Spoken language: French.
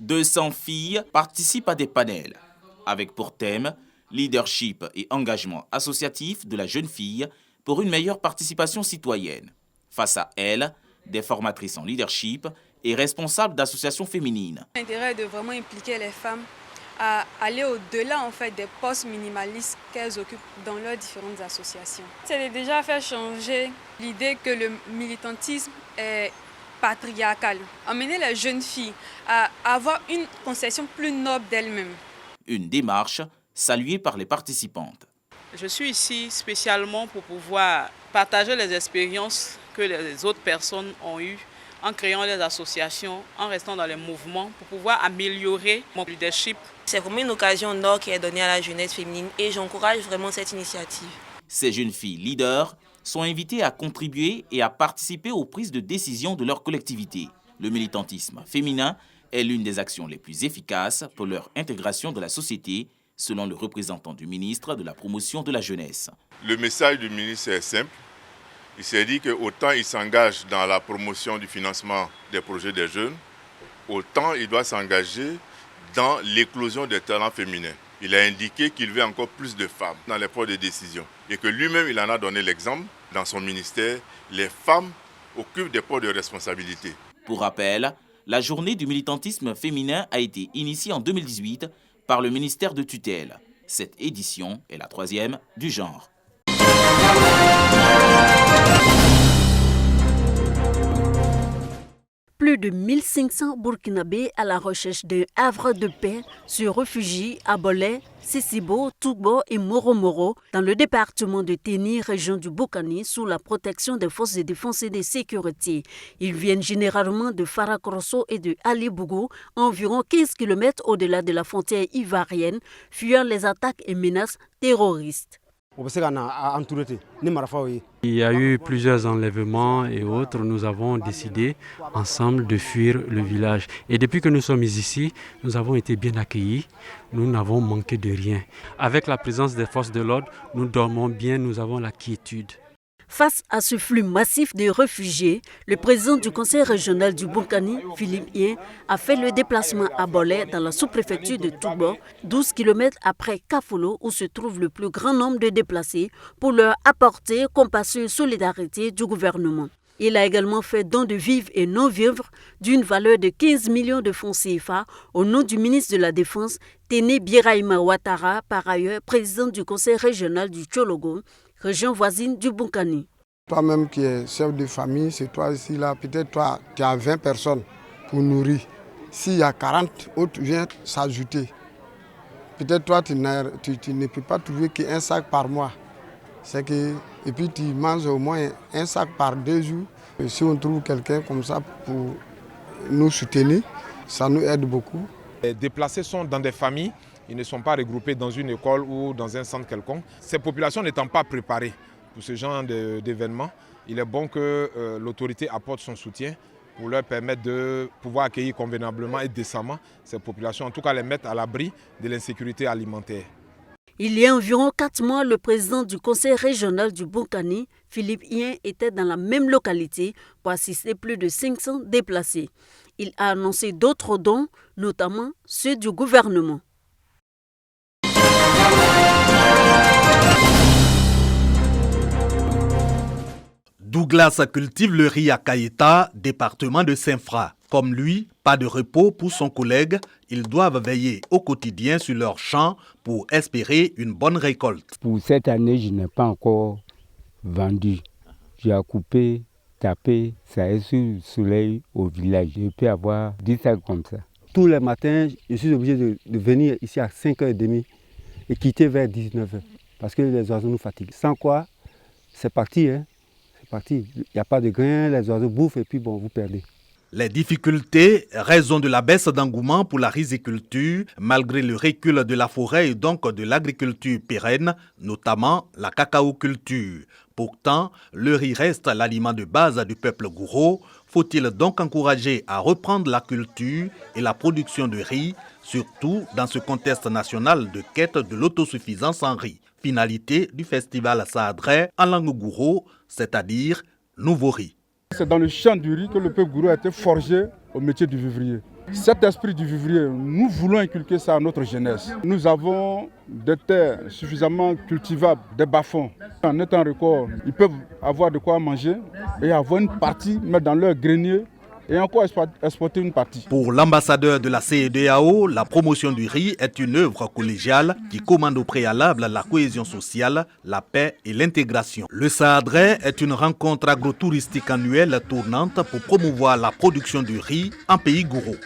200 filles participent à des panels avec pour thème leadership et engagement associatif de la jeune fille pour une meilleure participation citoyenne. Face à elles, des formatrices en leadership et responsables d'associations féminines. L'intérêt de vraiment impliquer les femmes à aller au-delà des postes minimalistes qu'elles occupent dans leurs différentes associations. C'est déjà faire changer l'idée que le militantisme est patriarcal. Amener les jeunes filles à avoir une conception plus noble d'elles-mêmes. Une démarche saluée par les participantes. Je suis ici spécialement pour pouvoir partager les expériences que les autres personnes ont eues en créant des associations, en restant dans les mouvements pour pouvoir améliorer mon leadership. C'est vraiment une occasion d'or qui est donnée à la jeunesse féminine et j'encourage vraiment cette initiative. Ces jeunes filles leaders sont invitées à contribuer et à participer aux prises de décision de leur collectivité. Le militantisme féminin est l'une des actions les plus efficaces pour leur intégration dans la société, selon le représentant du ministre de la Promotion de la Jeunesse. Le message du ministre est simple. Il s'est dit qu'autant il s'engage dans la promotion du financement des projets des jeunes, autant il doit s'engager dans l'éclosion des talents féminins. Il a indiqué qu'il veut encore plus de femmes dans les postes de décision et que lui-même il en a donné l'exemple. Dans son ministère, les femmes occupent des postes de responsabilité. Pour rappel, la journée du militantisme féminin a été initiée en 2018 par le ministère de tutelle. Cette édition est la 3e du genre. Plus de 1500 Burkinabés à la recherche d'un havre de paix se réfugient à Bolé, Sisibo, Tougbo et Moro-Moro dans le département de Téni, région du Boukani, sous la protection des forces de défense et de sécurité. Ils viennent généralement de Farakorosso et de Alibougou, environ 15 km au-delà de la frontière ivoirienne, fuyant les attaques et menaces terroristes. Il y a eu plusieurs enlèvements et autres. Nous avons décidé ensemble de fuir le village. Et depuis que nous sommes ici, nous avons été bien accueillis. Nous n'avons manqué de rien. Avec la présence des forces de l'ordre, nous dormons bien, nous avons la quiétude. Face à ce flux massif de réfugiés, le président du conseil régional du Boukani, Philippe Hien, a fait le déplacement à Bolé dans la sous-préfecture de Tougbo, 12 km après Kafolo, où se trouve le plus grand nombre de déplacés, pour leur apporter compassion et solidarité du gouvernement. Il a également fait don de vivres et non-vivres d'une valeur de 15 millions de francs CFA au nom du ministre de la Défense, Téné Birahima Ouattara, par ailleurs président du conseil régional du Tchologo, région voisine du Boukani. Toi-même qui es chef de famille, c'est toi ici, là, peut-être toi, tu as 20 personnes pour nourrir. S'il y a 40 autres viennent s'ajouter, peut-être toi, tu ne peux pas trouver qu'un sac par mois. Et puis tu manges au moins un sac par 2 jours. Et si on trouve quelqu'un comme ça pour nous soutenir, ça nous aide beaucoup. Les déplacés sont dans des familles, ils ne sont pas regroupés dans une école ou dans un centre quelconque. Ces populations n'étant pas préparées pour ce genre d'événements, il est bon que l'autorité apporte son soutien pour leur permettre de pouvoir accueillir convenablement et décemment ces populations, en tout cas les mettre à l'abri de l'insécurité alimentaire. Il y a environ 4 mois, le président du conseil régional du Boukani, Philippe Hien, était dans la même localité pour assister plus de 500 déplacés. Il a annoncé d'autres dons, notamment ceux du gouvernement. Douglas cultive le riz à Kaïta, département de Saint-Fra. Comme lui, pas de repos pour son collègue. Ils doivent veiller au quotidien sur leurs champs pour espérer une bonne récolte. Pour cette année, je n'ai pas encore vendu. J'ai coupé, tapé, ça est sur le soleil au village. Je peux avoir 10 sacs comme ça. Tous les matins, je suis obligé de venir ici à 5h30 et quitter vers 19h. Parce que les oiseaux nous fatiguent. Sans quoi, c'est parti, hein. C'est parti. Il n'y a pas de grains, les oiseaux bouffent et puis bon, vous perdez. Les difficultés, raison de la baisse d'engouement pour la riziculture, malgré le recul de la forêt et donc de l'agriculture pérenne, notamment la cacaoculture. Pourtant, le riz reste l'aliment de base du peuple gouro. Faut-il donc encourager à reprendre la culture et la production de riz, surtout dans ce contexte national de quête de l'autosuffisance en riz? Finalité du festival Saadré en langue gouro, c'est-à-dire nouveau riz. C'est dans le champ du riz que le peuple gourou a été forgé au métier du vivrier. Cet esprit du vivrier, nous voulons inculquer ça à notre jeunesse. Nous avons des terres suffisamment cultivables, des bas-fonds. En étant record, ils peuvent avoir de quoi manger et avoir une partie, mettre dans leur grenier et encore exporter une partie. Pour l'ambassadeur de la CEDEAO, la promotion du riz est une œuvre collégiale qui commande au préalable la cohésion sociale, la paix et l'intégration. Le Saadrais est une rencontre agrotouristique annuelle tournante pour promouvoir la production du riz en pays gourou.